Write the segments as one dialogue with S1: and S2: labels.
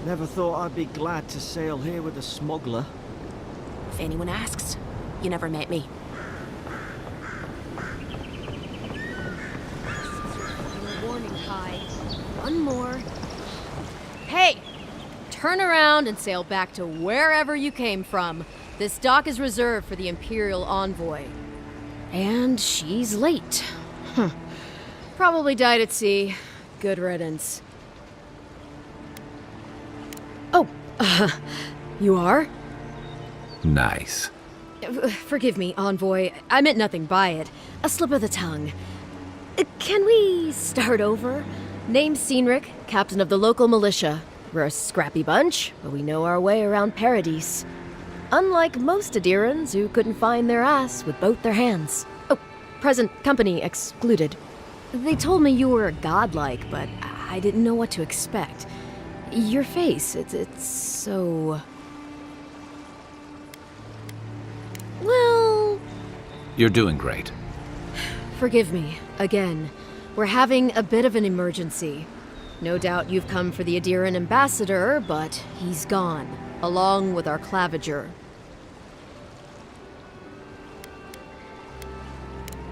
S1: Never thought I'd be glad to sail here with a smuggler.
S2: If anyone asks, you never met me.
S3: Warning, Kai. One more. Hey! Turn around and sail back to wherever you came from. This dock is reserved for the Imperial Envoy. And she's late. Probably died at sea. Good riddance. Oh, you are?
S4: Nice.
S3: Forgive me, Envoy. I meant nothing by it. A slip of the tongue. Can we start over? Name's Cynric, captain of the local militia. We're a scrappy bunch, but we know our way around Paradise. Unlike most Adirans who couldn't find their ass with both their hands. Oh, present company excluded. They told me you were godlike, but I didn't know what to expect. Your face, it's so... Well...
S4: You're doing great.
S3: Forgive me, again. We're having a bit of an emergency. No doubt you've come for the Adiran ambassador, but he's gone, along with our claviger.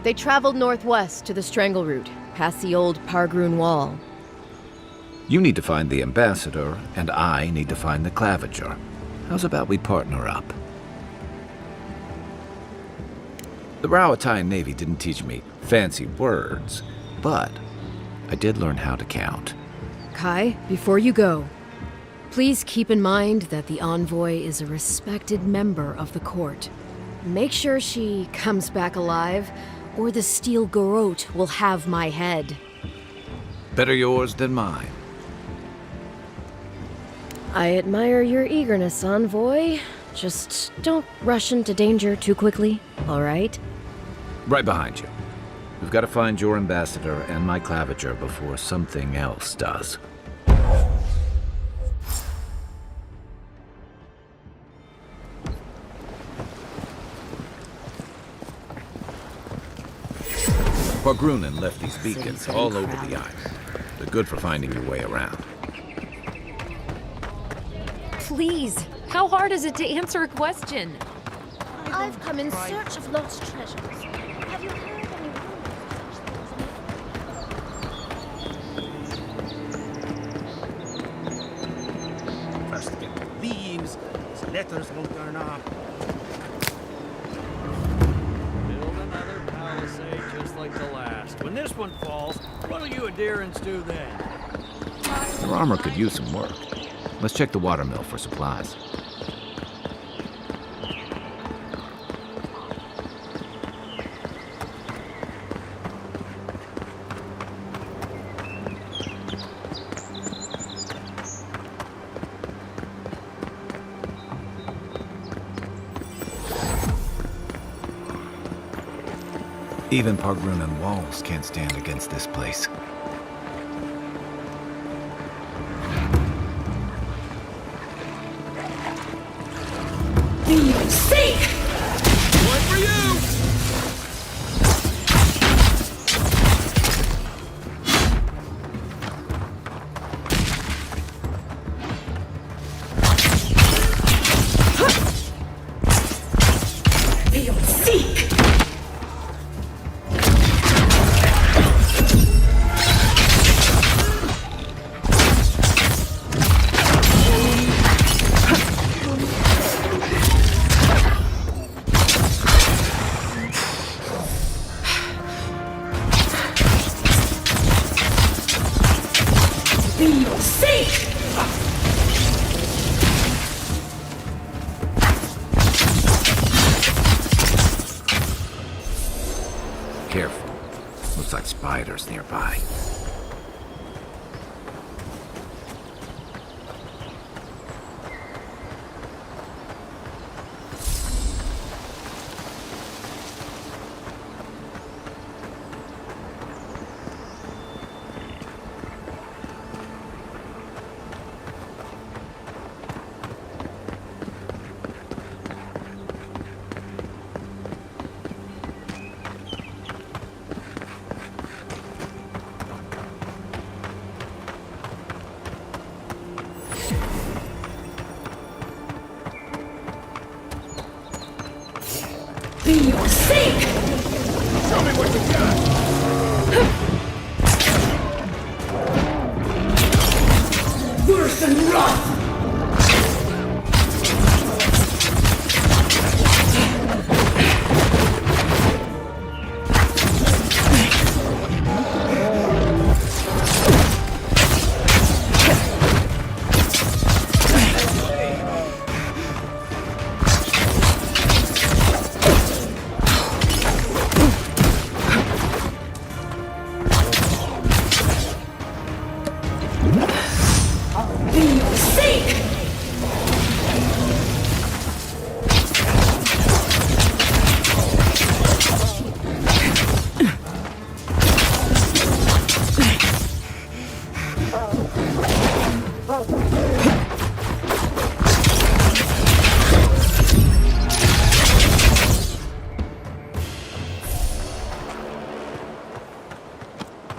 S3: They traveled northwest to the Strangle Route, past the old Pargroon Wall.
S4: You need to find the ambassador, and I need to find the claviger. How's about we partner up? The Rawatine Navy didn't teach me fancy words, but I did learn how to count.
S3: Kai, before you go, please keep in mind that the Envoy is a respected member of the court. Make sure she comes back alive, or the Steel Garrote will have my head.
S4: Better yours than mine.
S3: I admire your eagerness, Envoy. Just don't rush into danger too quickly, all right?
S4: Right behind you. We've got to find your ambassador and my claviger before something else does. Pargrunen left these beacons all over the island. They're good for finding your way around.
S5: Please, how hard is it to answer a question?
S3: I've come in search of lost treasures. Have you heard any rumors of such things?
S6: First get leaves, these letters won't turn up.
S1: Build another palisade just like the last. When this one falls, what'll you Adirans do then?
S4: Your armor could use some work. Let's check the watermill for supplies. Even Pargrunen walls can't stand against this place. Careful. Looks like spiders nearby.
S7: Show me what you got!
S8: Worse than rough!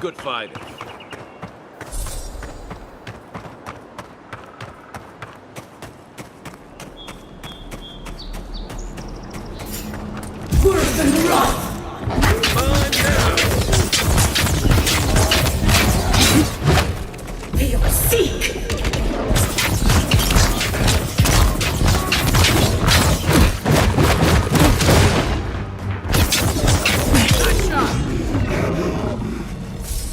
S4: Good fighting.
S8: Worse than rough! They are seek!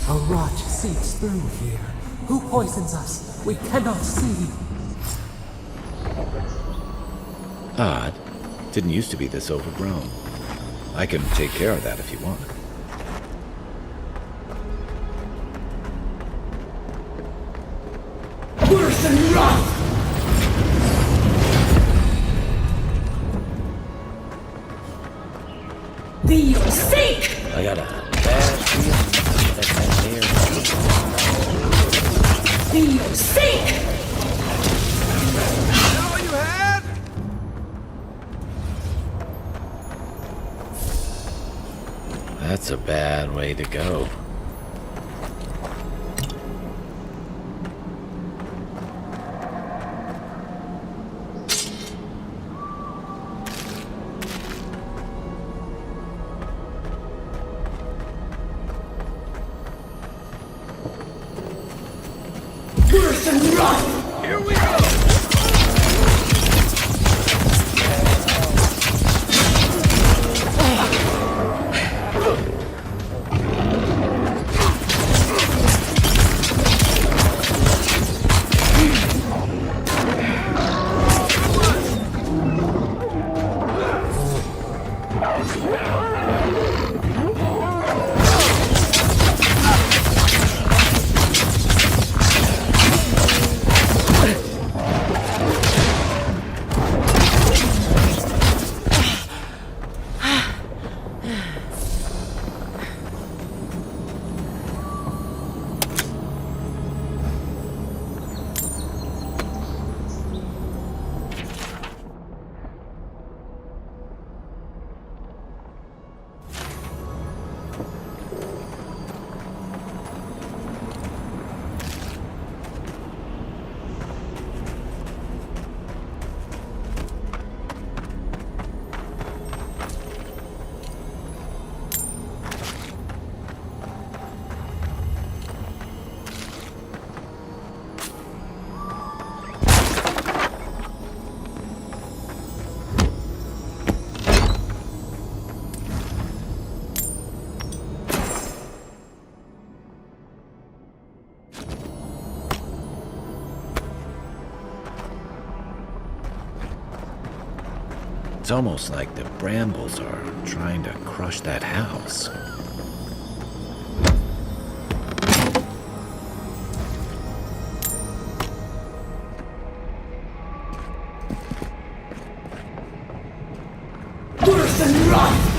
S9: A rot seeps through here. Who poisons us? We cannot see.
S4: Odd. Didn't used to be this overgrown. I can take care of that if you want.
S8: Worse than rough! Be your sake!
S4: I got a bad feeling that
S8: Be your sake!
S7: All you had?
S4: That's a bad way to go.
S8: Worse than rough!
S7: Here we go!
S4: It's almost like the brambles are trying to crush that house.
S8: Worse than rough!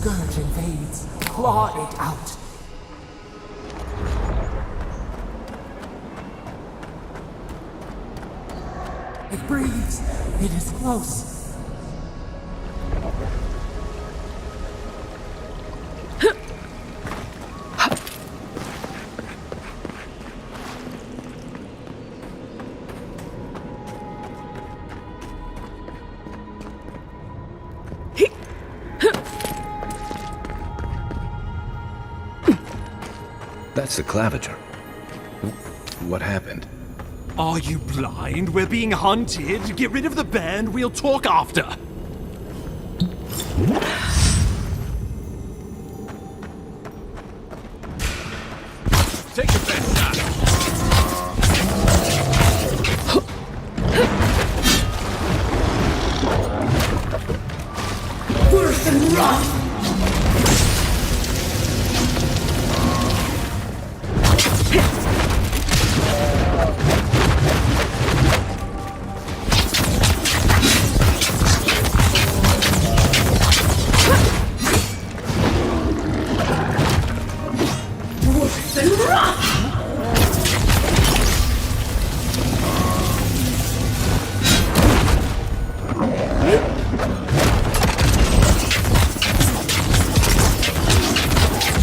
S9: scourge invades. Claw it out. It breathes. It is close.
S4: That's the claviger. What happened?
S7: Are you blind? We're being hunted. Get rid of the band. We'll talk after. Take your best shot.
S8: Worse than rot! Worse than rot!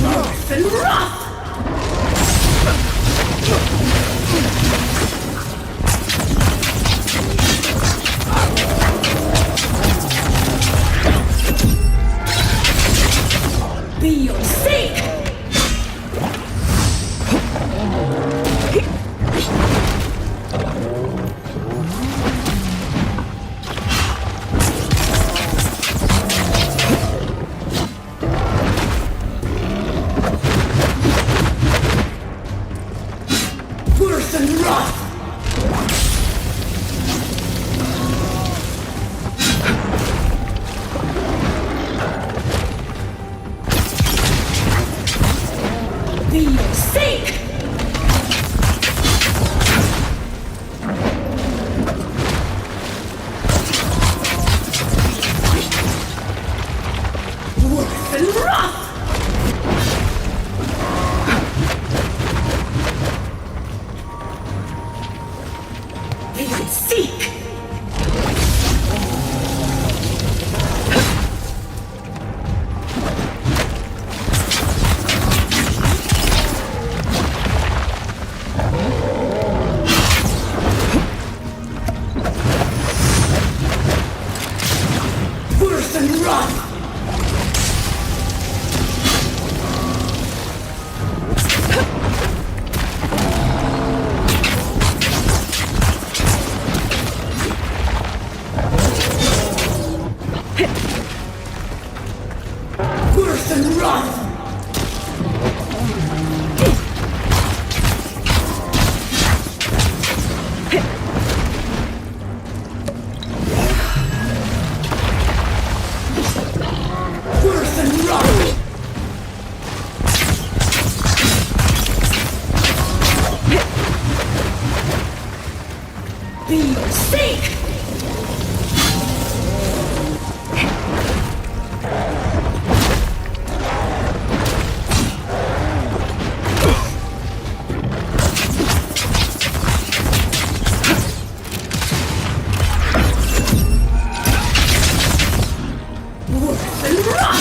S8: Worse than rot! Be your sake! Worse than rot! Be your sake! Worse than rot! Be your seek! Worse than rot! Worse than rot! Worse than rot! Be your sake! Worse than rot!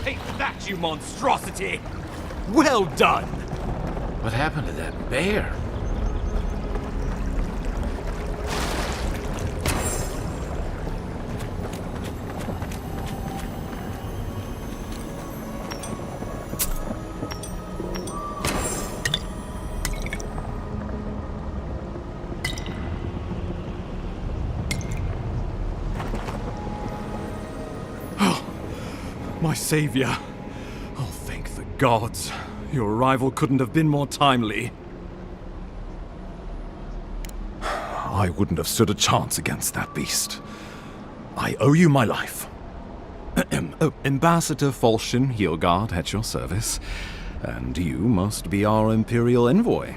S7: Take that, you monstrosity! Well done!
S4: What happened to that bear?
S7: My savior. Oh, thank the gods. Your arrival couldn't have been more timely. I wouldn't have stood a chance against that beast. I owe you my life. Ambassador Falchion Hildegard at your service. And you must be our Imperial envoy.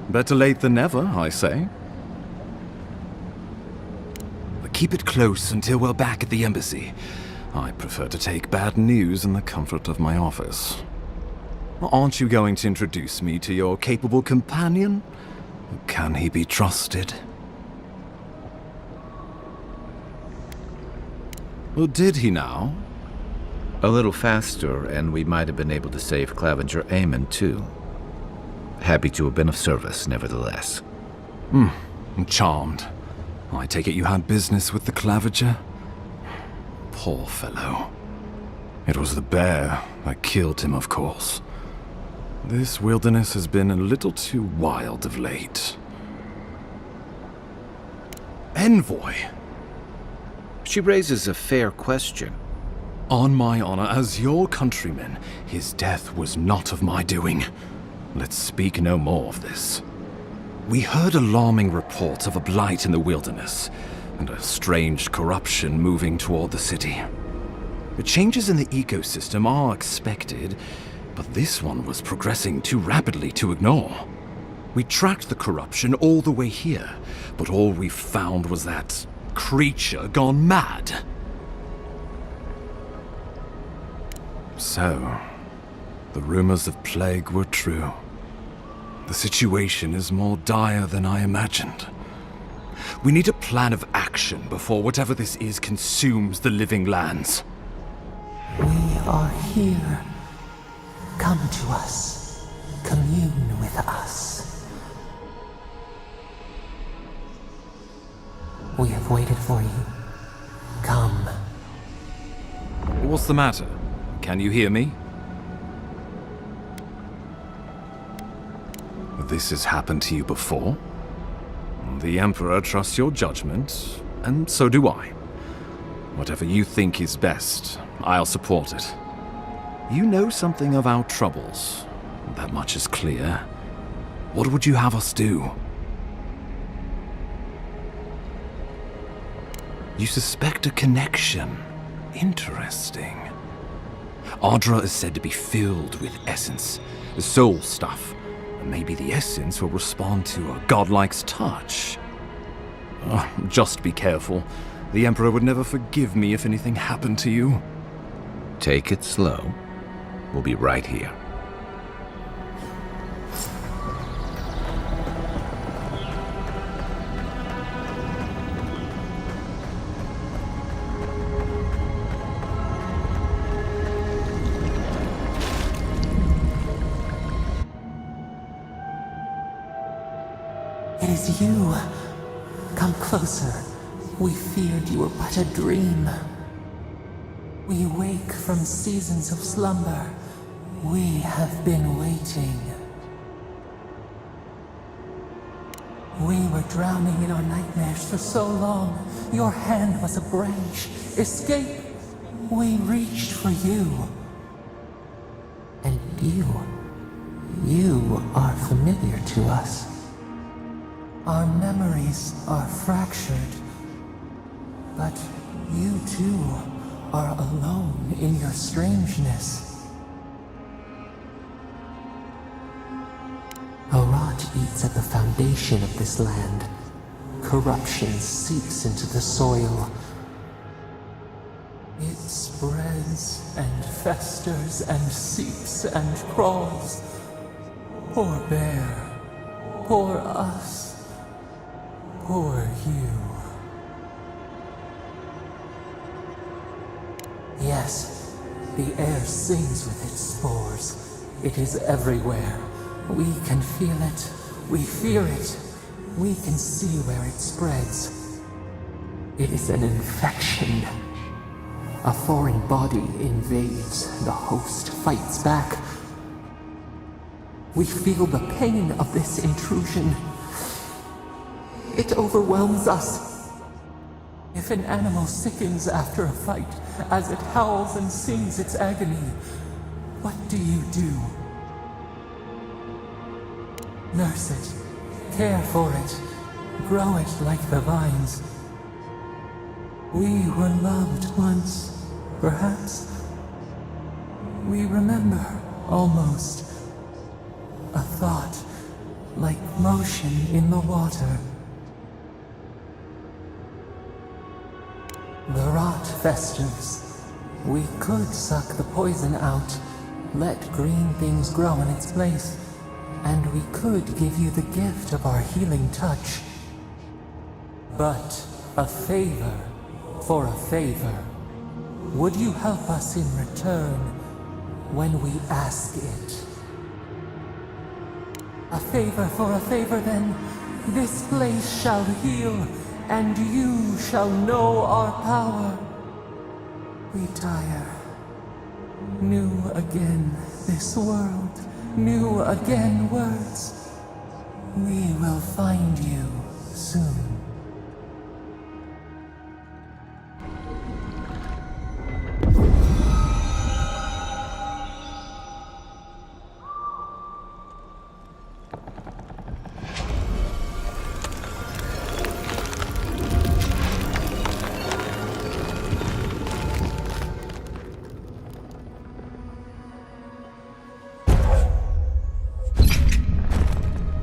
S7: Better late than never, I say. But keep it close until we're back at the embassy. I prefer to take bad news in the comfort of my office. Aren't you going to introduce me to your capable companion? Can he be trusted? Well, did he now?
S4: A little faster, and we might have been able to save Clavenger Aemon, too. Happy to have been of service, nevertheless.
S7: I'm charmed. I take it you had business with the Clavenger? Poor fellow. It was the bear that killed him, of course. This wilderness has been a little too wild of late. Envoy!
S4: She raises a fair question.
S7: On my honor, as your countryman, his death was not of my doing. Let's speak no more of this. We heard alarming reports of a blight in the wilderness, and a strange corruption moving toward the city. The changes in the ecosystem are expected, but this one was progressing too rapidly to ignore. We tracked the corruption all the way here, but all we found was that creature gone mad. So, the rumors of plague were true. The situation is more dire than I imagined. We need a plan of action before whatever this is consumes the living lands.
S9: We are here. Come to us. Commune with us. We have waited for you. Come.
S7: What's the matter? Can you hear me? This has happened to you before? The Emperor trusts your judgment, and so do I. Whatever you think is best, I'll support it. You know something of our troubles. That much is clear. What would you have us do? You suspect a connection. Interesting. Ardra is said to be filled with essence, soul stuff. Maybe the essence will respond to a godlike's touch. Just be careful. The Emperor would never forgive me if anything happened to you.
S4: Take it slow. We'll be right here.
S9: It is you. Come closer. We feared you were but a dream. We wake from seasons of slumber. We have been waiting. We were drowning in our nightmares for so long. Your hand was a branch. Escape! We reached for you. And you are familiar to us. Our memories are fractured, but you too are alone in your strangeness. A rot eats at the foundation of this land. Corruption seeps into the soil. It spreads and festers and seeps and crawls. Poor bear. Poor us. Poor you. Yes, the air sings with its spores. It is everywhere. We can feel it. We fear it. We can see where it spreads. It is an infection. A foreign body invades. The host fights back. We feel the pain of this intrusion. It overwhelms us. If an animal sickens after a fight, as it howls and sings its agony, what do? Nurse it, care for it, grow it like the vines. We were loved once, perhaps. We remember, almost. A thought, like motion in the water. The rot festers. We could suck the poison out, let green things grow in its place, and we could give you the gift of our healing touch. But a favor for a favor. Would you help us in return when we ask it? A favor for a favor, then. This place shall heal, and you shall know our power. Retire. New again this world, new again words. We will find you soon.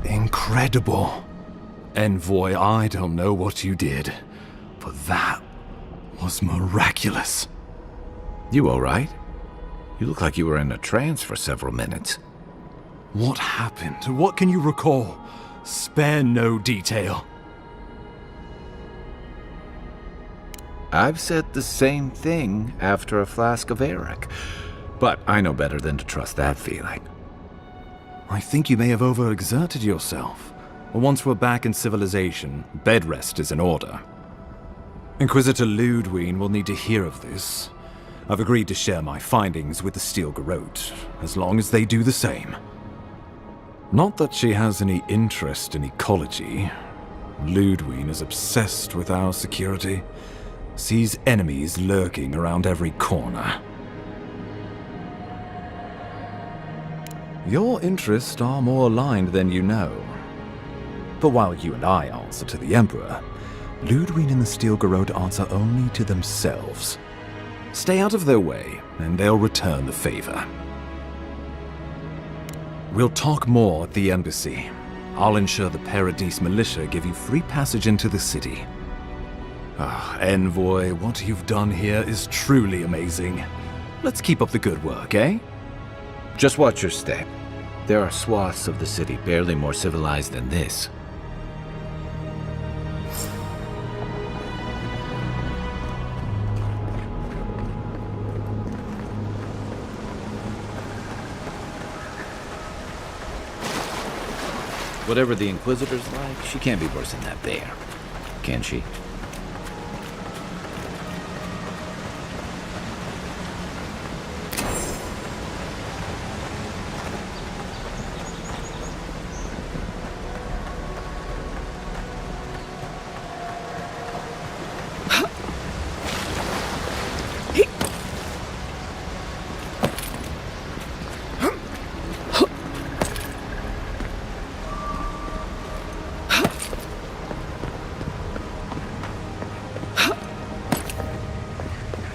S7: Incredible. Envoy, I don't know what you did, but that was miraculous.
S4: You all right? You look like you were in a trance for several minutes.
S7: What happened? What can you recall? Spare no detail.
S4: I've said the same thing after a flask of Eric, but I know better than to trust that feeling.
S7: I think you may have overexerted yourself. Once we're back in civilization, bed rest is in order. Inquisitor Ludwig will need to hear of this. I've agreed to share my findings with the Steel Garrote, as long as they do the same. Not that she has any interest in ecology. Ludwig is obsessed with our security, sees enemies lurking around every corner. Your interests are more aligned than you know. But while you and I answer to the Emperor, Ludwig and the Steel Garrote answer only to themselves. Stay out of their way, and they'll return the favor. We'll talk more at the embassy. I'll ensure the Paradise militia give you free passage into the city. Envoy, what you've done here is truly amazing. Let's keep up the good work, eh?
S4: Just watch your step. There are swaths of the city barely more civilized than this. Whatever the Inquisitor's like, she can't be worse than that there. Can she?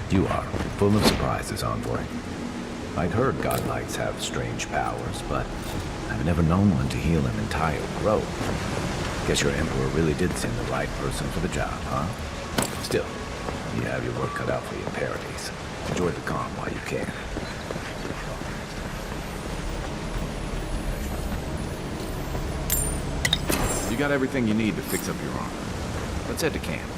S4: You are full of surprises, Envoy. I'd heard godlights have strange powers, but I've never known one to heal an entire grove. Guess your Emperor really did send the right person for the job, huh? Still, you have your work cut out for your Paradise. Enjoy the calm while you can. You got everything you need to fix up your armor. Let's head to camp.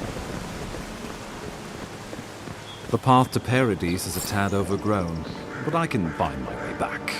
S7: The path to Paradise is a tad overgrown, but I can find my way back.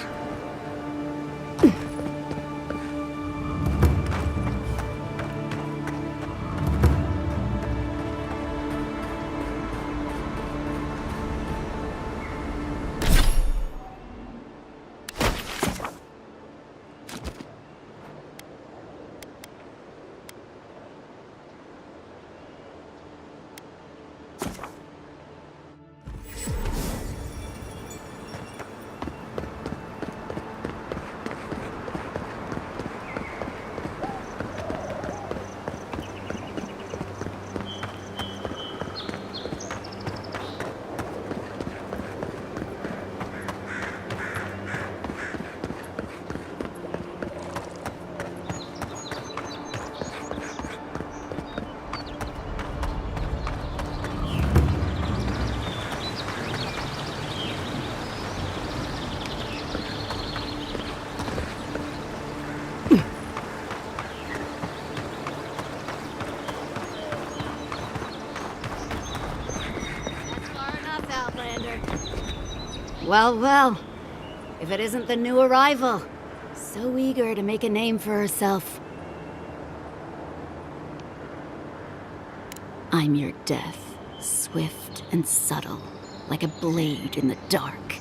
S10: Well, well. If it isn't the new arrival. So eager to make a name for herself. I'm your death, swift and subtle, like a blade in the dark.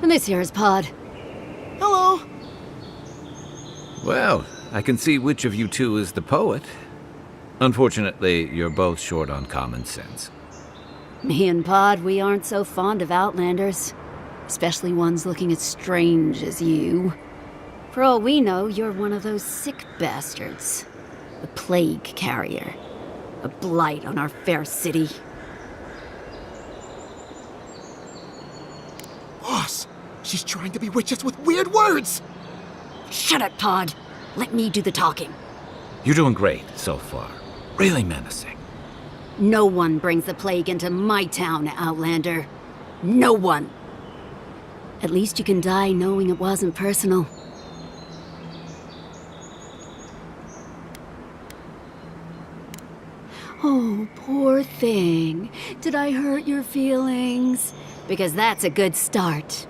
S10: And this here is Pod.
S6: Hello.
S4: Well, I can see which of you two is the poet. Unfortunately, you're both short on common sense.
S10: Me and Pod, we aren't so fond of outlanders. Especially ones looking as strange as you. For all we know, you're one of those sick bastards. A plague carrier. A blight on our fair city.
S6: Boss, she's trying to bewitch us with weird words.
S10: Shut it, Pod. Let me do the talking.
S4: You're doing great so far. Really menacing.
S10: No one brings the plague into my town, Outlander. No one. At least you can die knowing it wasn't personal. Oh, poor thing. Did I hurt your feelings? Because that's a good start.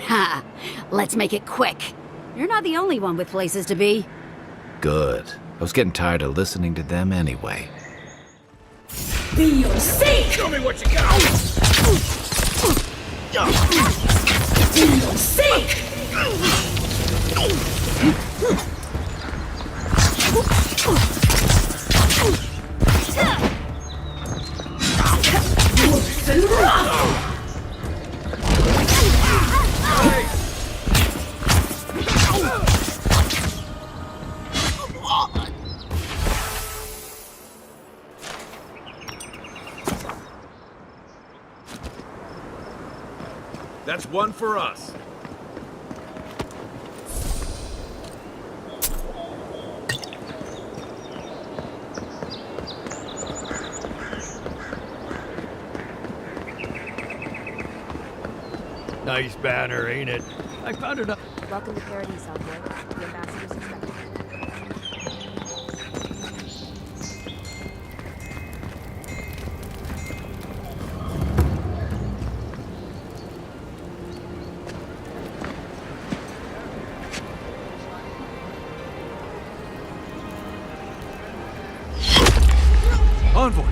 S10: Ha! Let's make it quick. You're not the only one with places to be.
S4: Good. I was getting tired of listening to them anyway.
S8: Be your sake!
S6: Show me what you got.
S8: Be your sake! Worse than rough!
S1: That's one for us. Nice banner, ain't it? I found it up.
S2: Welcome to Paradise, Envoy. The ambassador's expected.
S1: Envoy!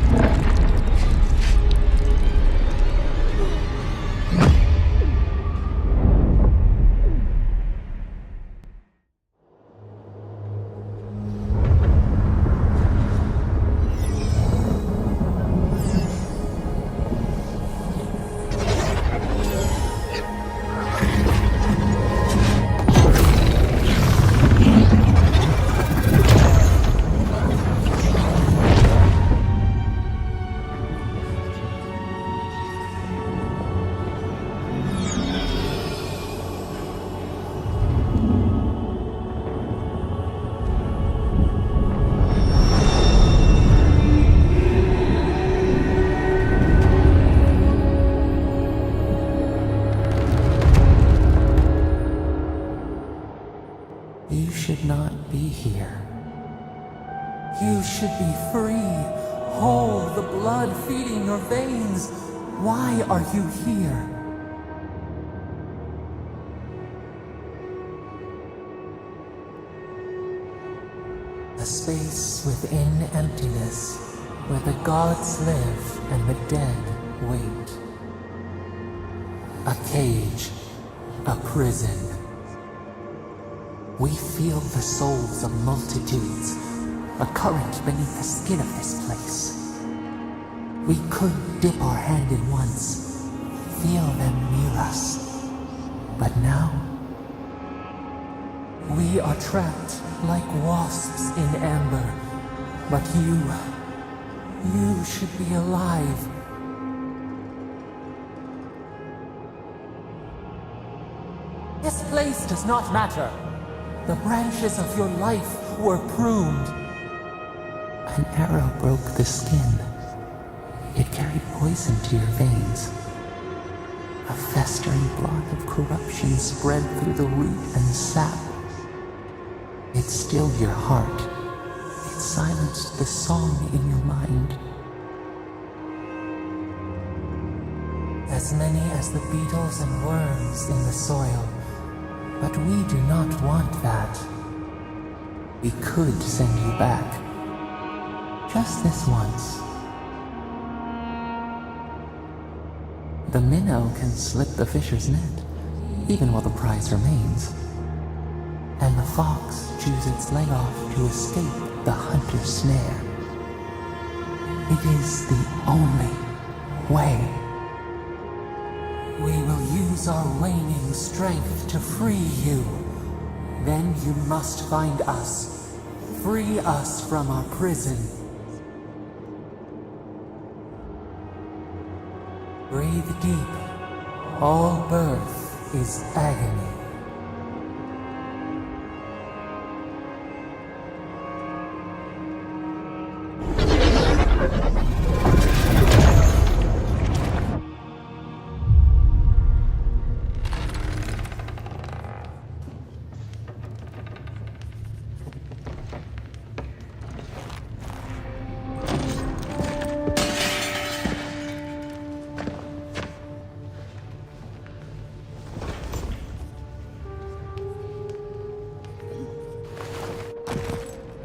S9: You should not be here. You should be free, whole, the blood feeding your veins. Why are you here? A space within emptiness, where the gods live and the dead wait. A cage, a prison. We feel the souls of multitudes, a current beneath the skin of this place. We could dip our hand in once, feel them near us. But now, we are trapped like wasps in amber. But you should be alive. This place does not matter. The branches of your life were pruned. An arrow broke the skin. It carried poison to your veins. A festering blot of corruption spread through the root and sap. It stilled your heart. It silenced the song in your mind. as many as the beetles and worms in the soil. But we do not want that. We could send you back. Just this once. The minnow can slip the fisher's net, even while the prize remains. And the fox chews its leg off to escape the hunter's snare. It is the only way. We will use our waning strength to free you. Then you must find us. Free us from our prison. Breathe deep. All birth is agony.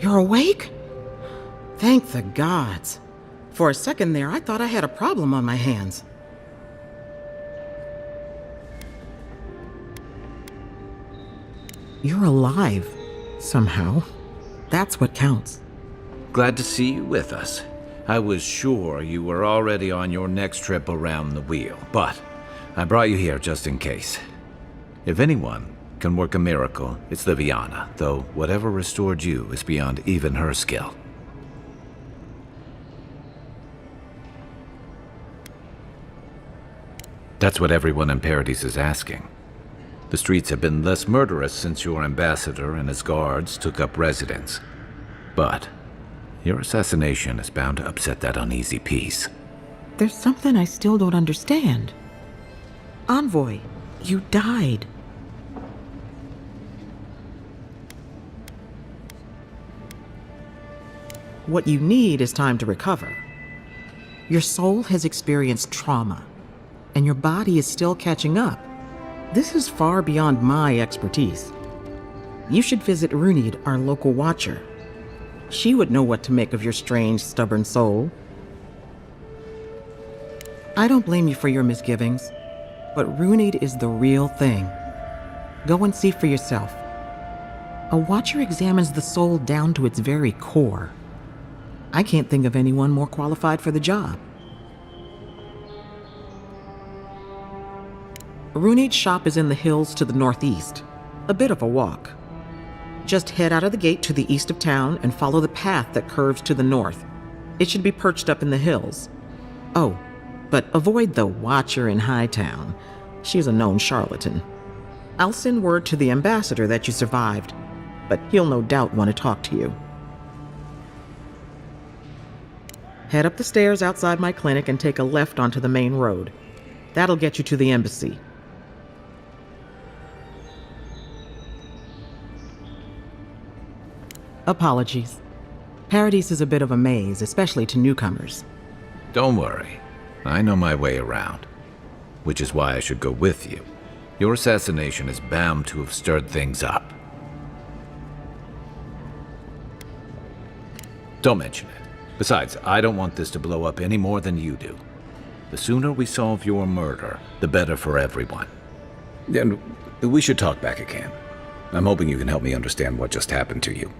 S11: You're awake? Thank the gods. For a second there, I thought I had a problem on my hands. You're alive, somehow. That's what counts.
S4: Glad to see you with us. I was sure you were already on your next trip around the wheel, but I brought you here just in case. If anyone can work a miracle, it's Liviana, though whatever restored you is beyond even her skill. That's what everyone in Paradise is asking. The streets have been less murderous since your ambassador and his guards took up residence. But your assassination is bound to upset that uneasy peace.
S11: There's something I still don't understand. Envoy, you died. What you need is time to recover. Your soul has experienced trauma, and your body is still catching up. This is far beyond my expertise. You should visit Runid, our local watcher. She would know what to make of your strange, stubborn soul. I don't blame you for your misgivings, but Runid is the real thing. Go and see for yourself. A watcher examines the soul down to its very core. I can't think of anyone more qualified for the job. Runid's shop is in the hills to the northeast. A bit of a walk. Just head out of the gate to the east of town and follow the path that curves to the north. It should be perched up in the hills. Oh, but avoid the watcher in Hightown. She's a known charlatan. I'll send word to the ambassador that you survived, but he'll no doubt want to talk to you. Head up the stairs outside my clinic and take a left onto the main road. That'll get you to the embassy. Apologies. Paradise is a bit of a maze, especially to newcomers.
S4: Don't worry. I know my way around. Which is why I should go with you. Your assassination is bound to have stirred things up. Don't mention it. Besides, I don't want this to blow up any more than you do. The sooner we solve your murder, the better for everyone. And we should talk back again. I'm hoping you can help me understand what just happened to you.